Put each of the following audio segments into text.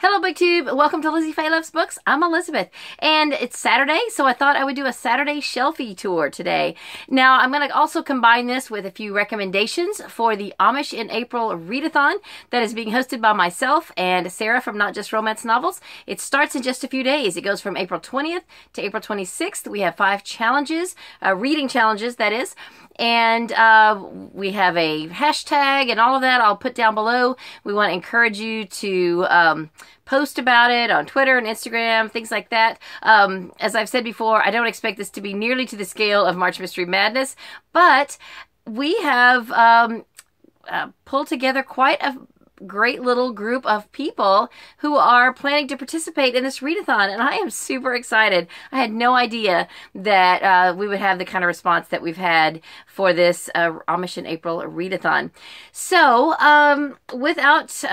Hello, BookTube. Welcome to Lizzie Faye Loves Books. I'm Elizabeth, and it's Saturday, so I thought I would do a Saturday Shelfie tour today. Now, I'm going to also combine this with a few recommendations for the Amish in April Readathon that is being hosted by myself and Sarah from Not Just Romance Novels. It starts in just a few days. It goes from April 20th to April 26th. We have 5 challenges, reading challenges, that is. And we have a hashtag and all of that I'll put down below. We want to encourage you to post about it on Twitter and Instagram, things like that. As I've said before, I don't expect this to be nearly to the scale of March Mystery Madness, but we have pulled together quite a great little group of people who are planning to participate in this readathon, and I am super excited. I had no idea that we would have the kind of response that we've had for this Amish in April readathon. So without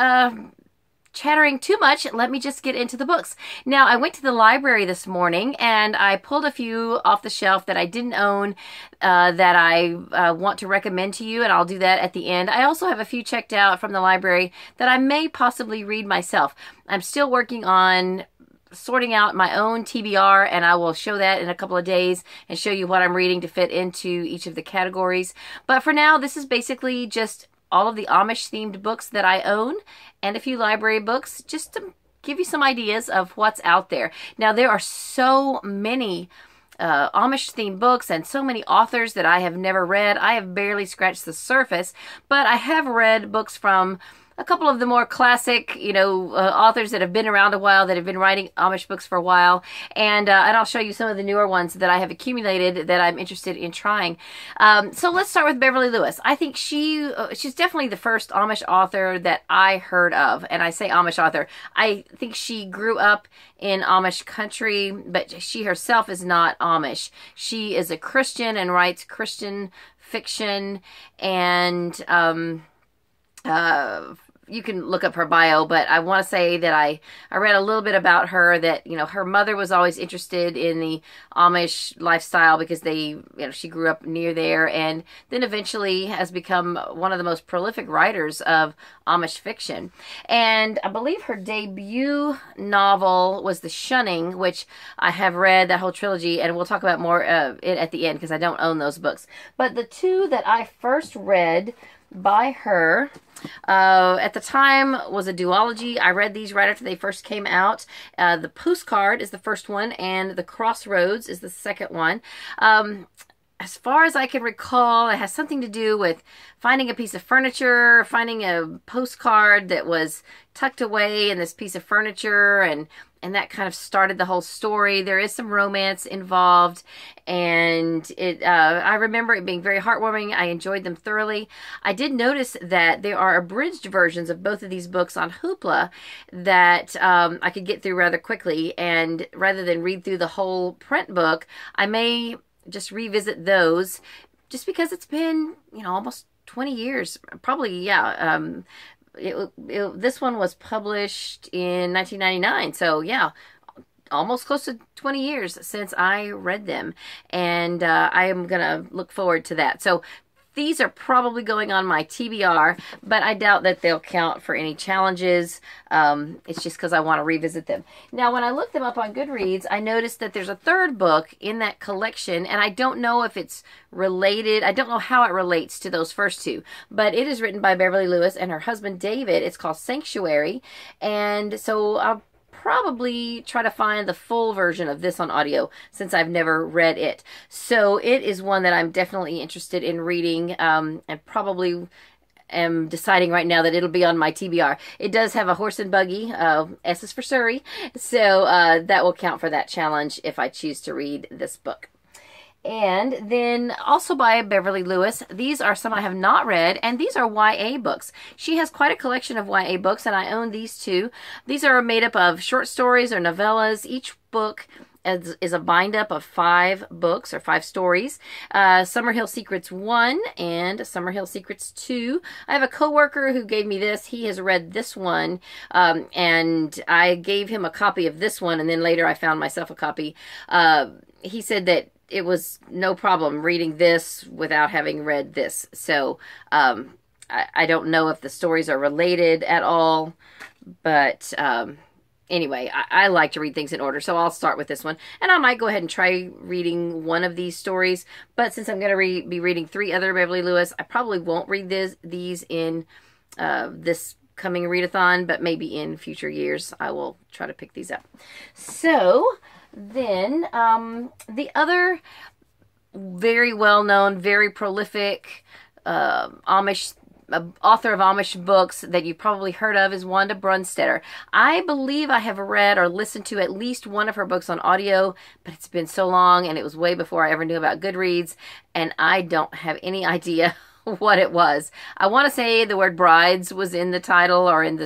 chattering too much, let me just get into the books. Now, I went to the library this morning and I pulled a few off the shelf that I didn't own that I want to recommend to you, and I'll do that at the end. I also have a few checked out from the library that I may possibly read myself. I'm still working on sorting out my own TBR, and I will show that in a couple of days and show you what I'm reading to fit into each of the categories. But for now, this is basically just all of the Amish themed books that I own and a few library books, just to give you some ideas of what's out there. Now, there are so many Amish themed books and so many authors that I have never read. I have barely scratched the surface, but I have read books from a couple of the more classic, authors that have been around a while, that have been writing Amish books for a while, and I'll show you some of the newer ones that I have accumulated that I'm interested in trying. So let's start with Beverly Lewis. I think she's definitely the first Amish author that I heard of, and I say Amish author. I think she grew up in Amish country, but she herself is not Amish. She is a Christian and writes Christian fiction, and you can look up her bio, but I want to say that I read a little bit about her, that, her mother was always interested in the Amish lifestyle because she grew up near there, and then eventually has become one of the most prolific writers of Amish fiction. And I believe her debut novel was The Shunning, which I have read, that whole trilogy, and we'll talk about more of it at the end because I don't own those books. But the two that I first read by her at the time was a duology. I read these right after they first came out. The Postcard is the first one, and The Crossroads is the second one. As far as I can recall, it has something to do with finding a piece of furniture, finding a postcard that was tucked away in this piece of furniture, and that kind of started the whole story. There is some romance involved, and I remember it being very heartwarming. I enjoyed them thoroughly. I did notice that there are abridged versions of both of these books on Hoopla that I could get through rather quickly, and rather than read through the whole print book, I may just revisit those, just because it's been, almost 20 years. Probably, yeah. This one was published in 1999, so yeah, almost close to 20 years since I read them, and I am gonna look forward to that. So these are probably going on my TBR, but I doubt that they'll count for any challenges. It's just because I want to revisit them. Now, when I looked them up on Goodreads, I noticed that there's a third book in that collection, and I don't know if it's related. I don't know how it relates to those first two, but it is written by Beverly Lewis and her husband David. It's called Sanctuary, and so I'll probably try to find the full version of this on audio, since I've never read it. So it is one that I'm definitely interested in reading, and probably am deciding right now that it'll be on my TBR. It does have a horse and buggy, S is for Surrey, so that will count for that challenge if I choose to read this book. And then also by Beverly Lewis, these are some I have not read, and these are YA books. She has quite a collection of YA books, and I own these too. These are made up of short stories or novellas. Each book is a bind-up of 5 books or 5 stories. Summerhill Secrets 1 and Summerhill Secrets 2. I have a coworker who gave me this. He has read this one, and I gave him a copy of this one, and then later I found myself a copy. He said that it was no problem reading this without having read this. So I don't know if the stories are related at all, but anyway, I like to read things in order, so I'll start with this one. And I might go ahead and try reading one of these stories, but since I'm going to be reading 3 other Beverly Lewis, I probably won't read these in this coming readathon, but maybe in future years I will try to pick these up. So then the other very well-known, very prolific Amish author of Amish books that you've probably heard of is Wanda Brunstetter. I believe I have read or listened to at least one of her books on audio, but it's been so long, and it was way before I ever knew about Goodreads, and I don't have any idea what it was. I want to say the word brides was in the title or in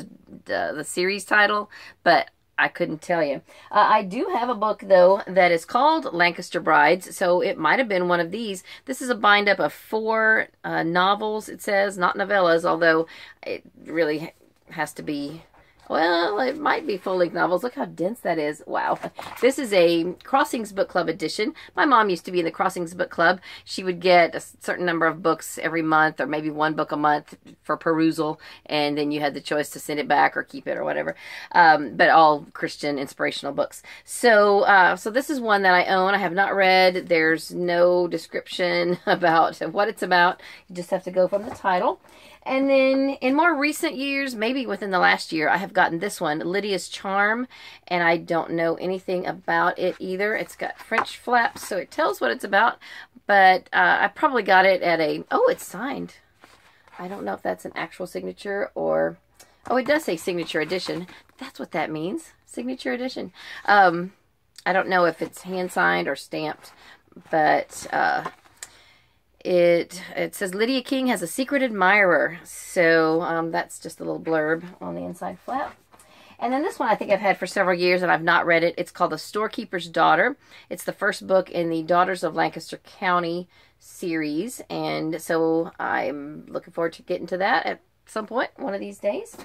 the series title, but I couldn't tell you. I do have a book, though, that is called Lancaster Brides, so it might have been one of these. This is a bind-up of 4 novels, it says, not novellas, although it really has to be... Well, it might be full-length novels. Look how dense that is. Wow. This is a Crossings Book Club edition. My mom used to be in the Crossings Book Club. She would get a certain number of books every month, or maybe 1 book a month for perusal, and then you had the choice to send it back or keep it or whatever. But all Christian inspirational books. So this is one that I own. I have not read. There's no description about what it's about. You just have to go from the title. And then in more recent years, maybe within the last year, I have gotten this one, Lydia's Charm, and I don't know anything about it either. It's got French flaps, so it tells what it's about, but I probably got it at a... Oh, it's signed. I don't know if that's an actual signature or... Oh, it does say signature edition. That's what that means, signature edition. I don't know if it's hand-signed or stamped, but... It says Lydia King has a secret admirer. So that's just a little blurb on the inside flap. And then this one I think I've had for several years and I've not read it. It's called The Storekeeper's Daughter. It's the first book in the Daughters of Lancaster County series. And so I'm looking forward to getting to that at some point, one of these days.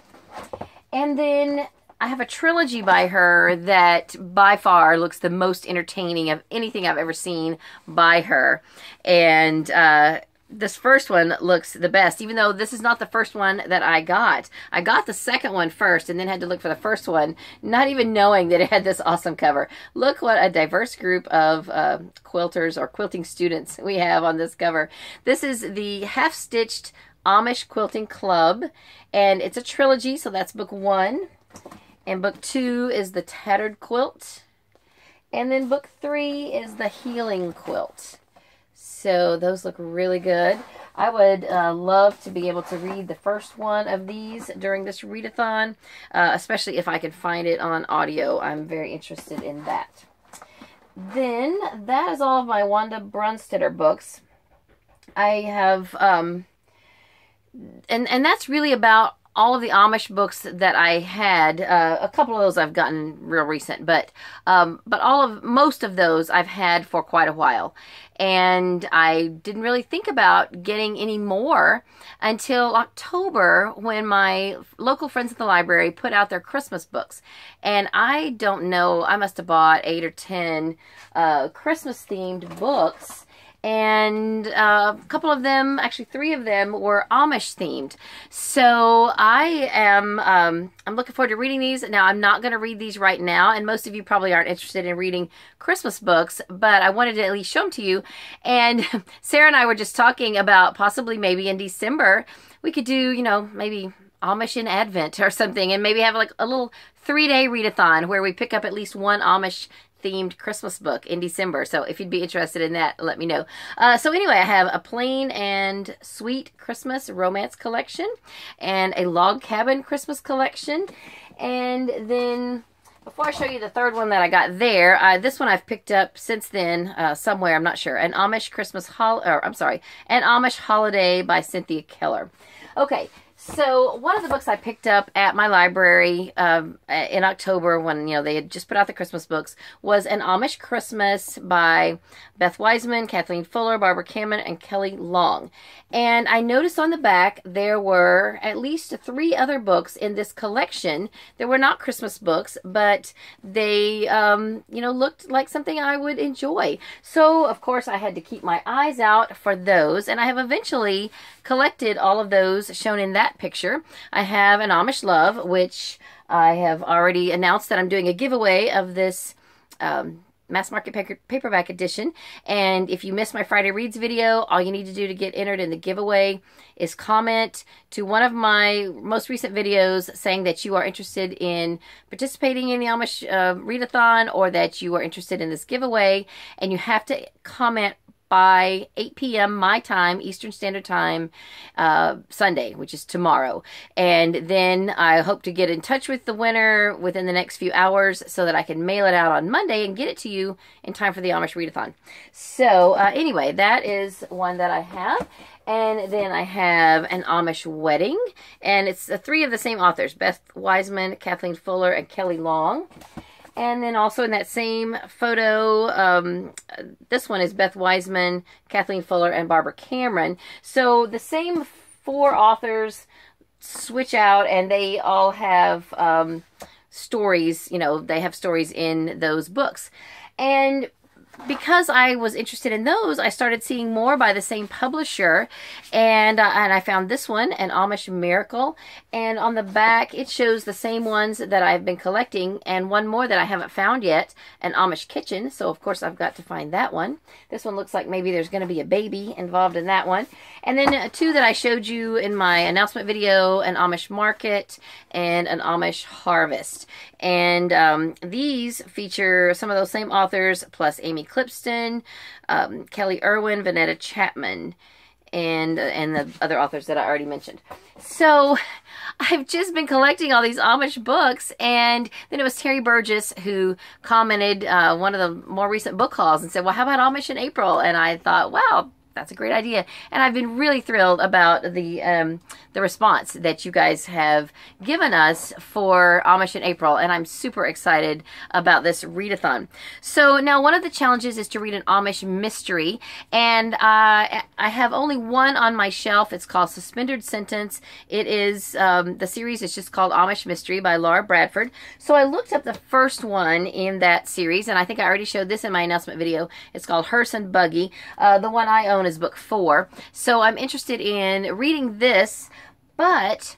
And then I have a trilogy by her that by far looks the most entertaining of anything I've ever seen by her. And this first one looks the best, even though this is not the first one that I got. I got the second one first and then had to look for the first one, not even knowing that it had this awesome cover. Look what a diverse group of quilters or quilting students we have on this cover. This is the Half-Stitched Amish Quilting Club, and it's a trilogy, so that's book 1. And book 2 is the Tattered Quilt. And then book 3 is the Healing Quilt. So those look really good. I would love to be able to read the first one of these during this readathon, especially if I can find it on audio. I'm very interested in that. Then that is all of my Wanda Brunstetter books. I have, and that's really about all of the Amish books that I had. A couple of those I've gotten real recent, but most of those I've had for quite a while. And I didn't really think about getting any more until October, when my local friends at the library put out their Christmas books. And I don't know, I must have bought 8 or 10 Christmas themed books. And a couple of them, actually 3 of them, were Amish themed. So I am, I'm looking forward to reading these. Now, I'm not going to read these right now, and most of you probably aren't interested in reading Christmas books, but I wanted to at least show them to you. And Sarah and I were just talking about possibly maybe in December, we could do, you know, maybe Amish in Advent or something, and maybe have like a little 3-day readathon where we pick up at least one Amish themed Christmas book in December. So if you'd be interested in that, let me know. So anyway, I have a Plain and Sweet Christmas Romance Collection and a Log Cabin Christmas Collection. And then before I show you the third one that I got there, this one I've picked up since then somewhere, I'm not sure. An Amish An Amish Holiday by Cynthia Keller. Okay. So one of the books I picked up at my library in October, when, you know, they had just put out the Christmas books, was An Amish Christmas by Beth Wiseman, Kathleen Fuller, Barbara Cameron, and Kelly Long. And I noticed on the back there were at least 3 other books in this collection. They were not Christmas books, but they, you know, looked like something I would enjoy. So, of course, I had to keep my eyes out for those, and I have eventually collected all of those shown in that picture. I have An Amish Love, which I have already announced that I'm doing a giveaway of this mass market paperback edition. And if you missed my Friday Reads video, all you need to do to get entered in the giveaway is comment to one of my most recent videos saying that you are interested in participating in the Amish Readathon, or that you are interested in this giveaway. And you have to comment by 8 p.m. my time, Eastern Standard Time, Sunday, which is tomorrow. And then I hope to get in touch with the winner within the next few hours so that I can mail it out on Monday and get it to you in time for the Amish Readathon. So anyway, that is one that I have. And then I have an Amish wedding, and it's 3 of the same authors, Beth Wiseman, Kathleen Fuller, and Kelly Long. And then also in that same photo, this one is Beth Wiseman, Kathleen Fuller, and Barbara Cameron. So the same 4 authors switch out, and they all have stories, you know, they have stories in those books. And because I was interested in those, I started seeing more by the same publisher, and I found this one, An Amish Miracle, and on the back it shows the same ones that I've been collecting, and one more that I haven't found yet, An Amish Kitchen, so of course I've got to find that one. This one looks like maybe there's going to be a baby involved in that one. And then 2 that I showed you in my announcement video, An Amish Market and An Amish Harvest. And these feature some of those same authors, plus Amy Clipston, Kelly Irwin, Vanetta Chapman, and the other authors that I already mentioned. So I've just been collecting all these Amish books, and then it was Terry Burgess who commented one of the more recent book hauls and said, well, how about Amish in April? And I thought, wow, that's a great idea. And I've been really thrilled about the response that you guys have given us for Amish in April, and I'm super excited about this readathon. So now one of the challenges is to read an Amish mystery, and I have only one on my shelf. It's called Suspended Sentence. It is, the series is just called Amish Mystery by Laura Bradford. So I looked up the first one in that series, and I think I already showed this in my announcement video. It's called Hearse and Buggy. The one I own is book 4. So I'm interested in reading this, but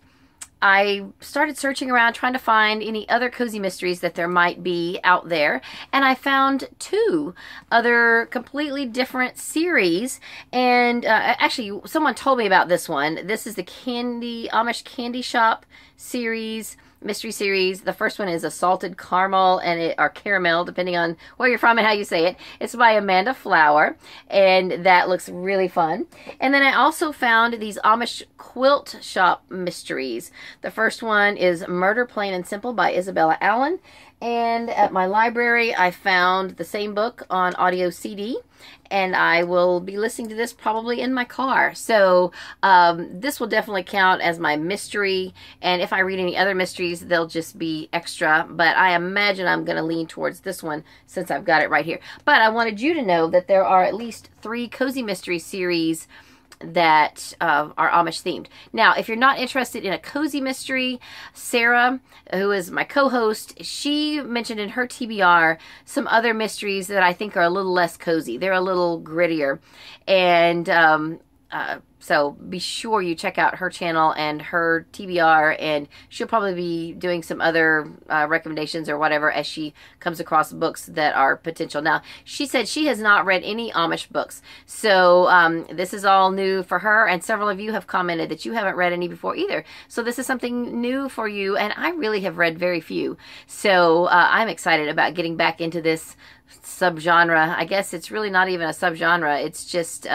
I started searching around trying to find any other cozy mysteries that there might be out there, and I found 2 other completely different series. And actually, someone told me about this one. This is the Amish Candy Shop series, mystery series. The first one is a salted caramel or caramel, depending on where you're from and how you say it. It's by Amanda Flower, and that looks really fun. And then I also found these Amish quilt shop mysteries. The first one is Murder Plain and Simple by Isabella Allen. And at my library, I found the same book on audio CD, and I will be listening to this probably in my car. So this will definitely count as my mystery, and if I read any other mysteries, they'll just be extra, but I imagine I'm going to lean towards this one since I've got it right here. But I wanted you to know that there are at least 3 cozy mystery series that are Amish themed. Now, if you're not interested in a cozy mystery, Sarah, who is my co-host, she mentioned in her TBR some other mysteries that I think are a little less cozy. They're a little grittier. And so be sure you check out her channel and her TBR, and she'll probably be doing some other recommendations or whatever as she comes across books that are potential. Now, she said she has not read any Amish books, so this is all new for her, and several of you have commented that you haven't read any before either. So this is something new for you, and I really have read very few. So I'm excited about getting back into this subgenre. I guess it's really not even a subgenre. It's just,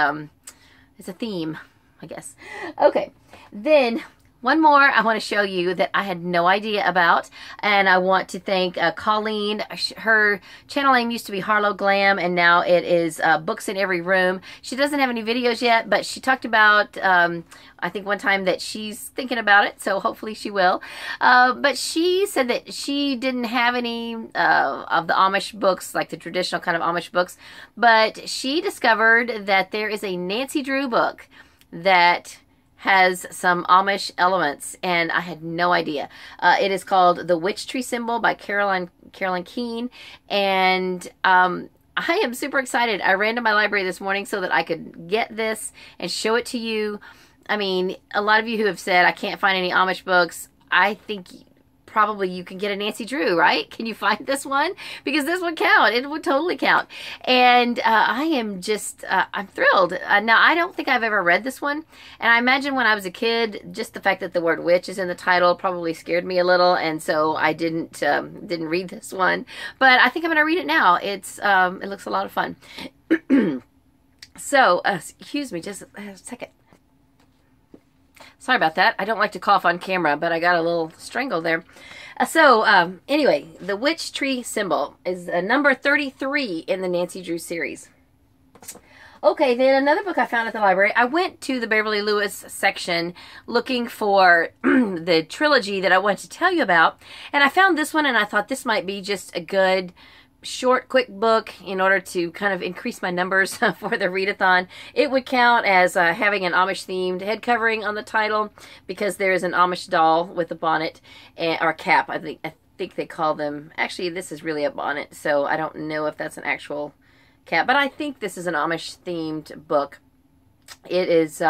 it's a theme, I guess. Okay, then one more I want to show you that I had no idea about, and I want to thank Colleen. Her channel name used to be Harlow Glam, and now it is Books in Every Room. She doesn't have any videos yet, but she talked about, I think one time that she's thinking about it, so hopefully she will. But she said that she didn't have any of the Amish books, like the traditional kind of Amish books, but she discovered that there is a Nancy Drew book that has some Amish elements, and I had no idea. It is called The Witch Tree Symbol by Carolyn Keene, and I am super excited. I ran to my library this morning so that I could get this and show it to you. I mean, a lot of you who have said I can't find any Amish books, I think probably you can get a Nancy Drew, right? Can you find this one? Because this would count. It would totally count. And I am just, I'm thrilled. Now, I don't think I've ever read this one. And I imagine when I was a kid, just the fact that the word witch is in the title probably scared me a little. And so I didn't read this one. But I think I'm going to read it now. It looks a lot of fun. So, excuse me, just a second. Sorry about that. I don't like to cough on camera, but I got a little strangled there. Anyway, the witch tree symbol is number 33 in the Nancy Drew series. Okay, then another book I found at the library. I went to the Beverly Lewis section looking for the trilogy that I wanted to tell you about, and I found this one, and I thought this might be just a good short, quick book in order to kind of increase my numbers for the readathon. It would count as having an Amish-themed head covering on the title because there is an Amish doll with a bonnet or cap. I think they call them. Actually, this is really a bonnet, so I don't know if that's an actual cap, but I think this is an Amish-themed book. It is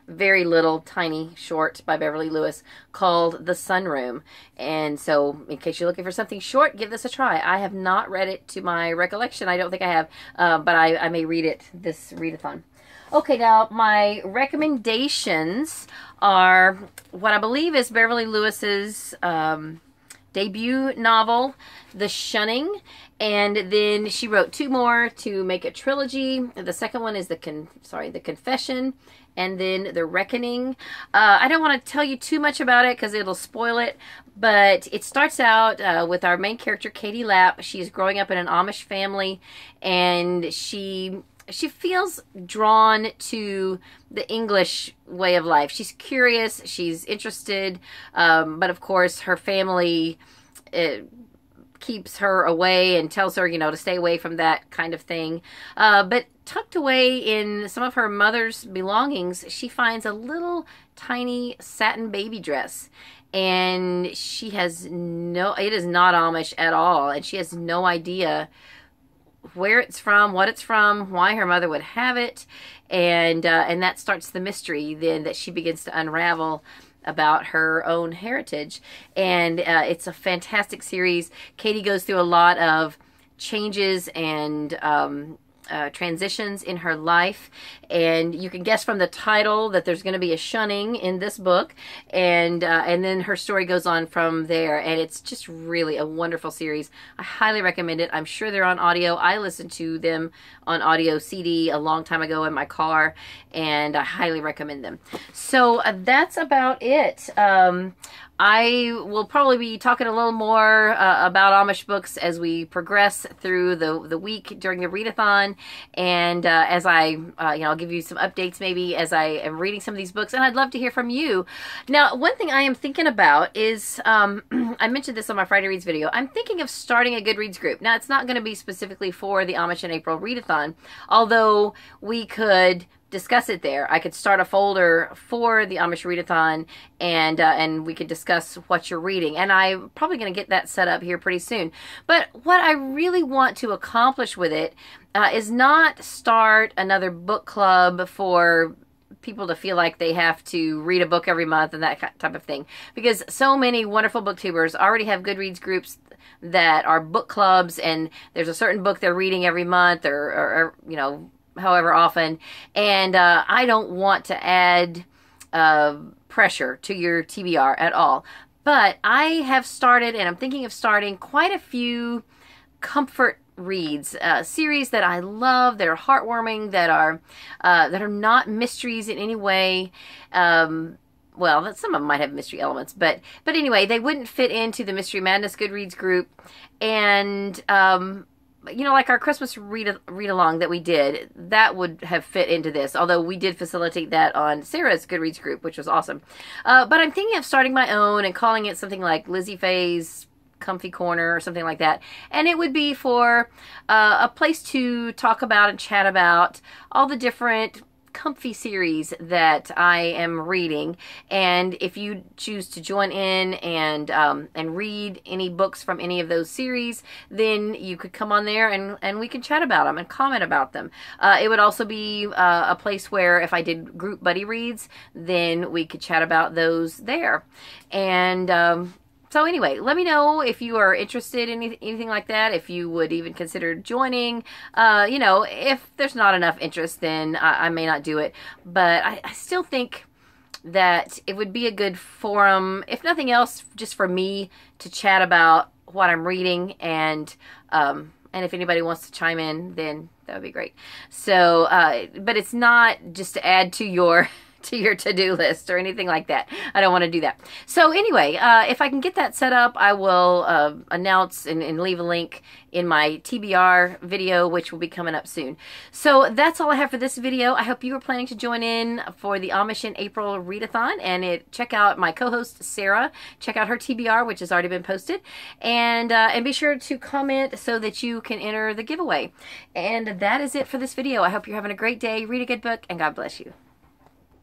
very little, tiny, short by Beverly Lewis called The Sunroom. And so, in case you're looking for something short, give this a try. I have not read it to my recollection. I don't think I have, but I may read it this readathon. Okay, now my recommendations are what I believe is Beverly Lewis's debut novel, The Shunning, and then she wrote two more to make a trilogy. The second one is The Confession, and then The Reckoning. I don't want to tell you too much about it because it'll spoil it, but it starts out with our main character, Katie Lapp. She's growing up in an Amish family, and she feels drawn to the English way of life. She's curious, she's interested, but of course her family keeps her away and tells her, to stay away from that kind of thing. But tucked away in some of her mother's belongings, she finds a little tiny satin baby dress. And it is not Amish at all, and she has no idea where it's from, what it's from, why her mother would have it, and that starts the mystery then that she begins to unravel about her own heritage. And it's a fantastic series. Katie goes through a lot of changes and transitions in her life, and you can guess from the title that there's going to be a shunning in this book, and then her story goes on from there, and it's just really a wonderful series. I highly recommend it. I'm sure they're on audio. I listened to them on audio CD a long time ago in my car, and I highly recommend them. So that's about it. I will probably be talking a little more about Amish books as we progress through the week during the readathon, and as I'll give you some updates maybe as I am reading some of these books, and I'd love to hear from you. Now, one thing I am thinking about is, I mentioned this on my Friday Reads video, I'm thinking of starting a Goodreads group. Now, it's not going to be specifically for the Amish in April readathon, although we could discuss it there. I could start a folder for the Amish readathon, and we could discuss what you're reading. And I'm probably going to get that set up here pretty soon. But what I really want to accomplish with it is not start another book club for people to feel like they have to read a book every month and that type of thing. Because so many wonderful booktubers already have Goodreads groups that are book clubs, and there's a certain book they're reading every month or however often, and I don't want to add pressure to your TBR at all. But I have started, and I'm thinking of starting, quite a few comfort reads, series that I love, that are heartwarming, that are not mysteries in any way. Well, some of them might have mystery elements, but anyway, they wouldn't fit into the Mystery Madness Goodreads group, and like our Christmas read-along that we did, that would have fit into this, although we did facilitate that on Sarah's Goodreads group, which was awesome. But I'm thinking of starting my own and calling it something like Lizzie Faye's Comfy Corner or something like that. And it would be for a place to talk about and chat about all the different comfy series that I am reading, and if you choose to join in and read any books from any of those series, then you could come on there and we can chat about them and comment about them. It would also be a place where if I did group buddy reads, then we could chat about those there. And So anyway, let me know if you are interested in anything like that, if you would even consider joining. You know, if there's not enough interest, then I may not do it. But I still think that it would be a good forum, if nothing else, just for me to chat about what I'm reading, and if anybody wants to chime in, then that would be great. So, but it's not just to add to your to-do list or anything like that. I don't want to do that. So anyway, if I can get that set up, I will announce and leave a link in my TBR video, which will be coming up soon. So that's all I have for this video. I hope you are planning to join in for the Amish in April Readathon, and check out my co-host Sarah. Check out her TBR, which has already been posted, and be sure to comment so that you can enter the giveaway. And that is it for this video. I hope you're having a great day. Read a good book, and God bless you.